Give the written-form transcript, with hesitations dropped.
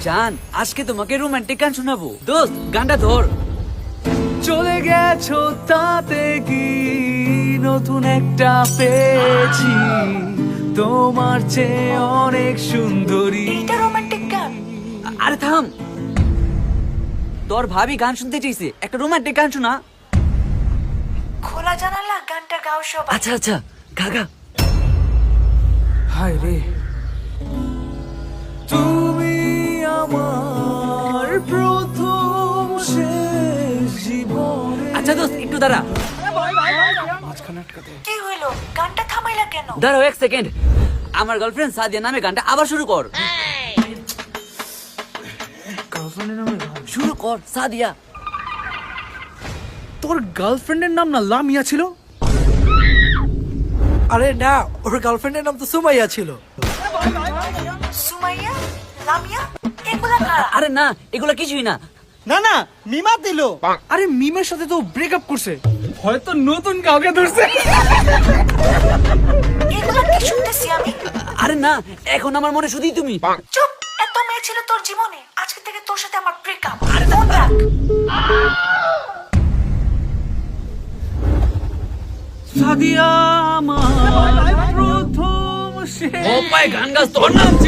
জান, আজকে তোমাকে রোমান্টিক গান শোনাবো। দোস্ত, গানটা ধর। চলে গেছো তাতে কি নতুন একটা পেয়েছি, তোমার চেয়ে অনেক সুন্দরী। এটা রোমান্টিক গান? আরে থাম, তোর ভাবি গান শুনতে চাইছে, একটা রোমান্টিক গান শোনা। খোলা জানালা গানটা গাও সবাই। আচ্ছা আচ্ছা, গা গা। হায় রে, তুমি আমার প্রথম শেষ জীবনে। আচ্ছা দোস্ত, একটু দাঁড়া। মাঝখানে আটকাতে। কি হইলো, গানটা থামাইলা কেন? দাঁড়াও এক সেকেন্ড। আমার গার্লফ্রেন্ড সাদিয়া নামে গানটা আবার শুরু কর। গার্লফ্রেন্ডের নামে গান? শুরু কর সাদিয়া। তোর গার্লফ্রেন্ডের নাম না লামিয়া ছিল? আরে না, ওর গার্লফ্রেন্ডের নাম তো সুমাইয়া ছিল। সুমাইয়া, লামিয়া, এগুলা কারা? আরে না, এগুলা কিছুই না। না না, মিমা দিল। আরে মিমের সাথে তো ব্রেকআপ করছে, হয়তো নতুন কাউকে ধরছে। এগুলা কি শুনতেছি আমি? আরে না, এখন আমার মনে শুধুই তুমি। চুপ, এত মেয়ে ছিল তোর জীবনে, আজকে থেকে তোর সাথে আমার ব্রেকআপ। মন রাখ। সাদিয়া আমার প্রথম ও পায় গান গাছ, তোর নাম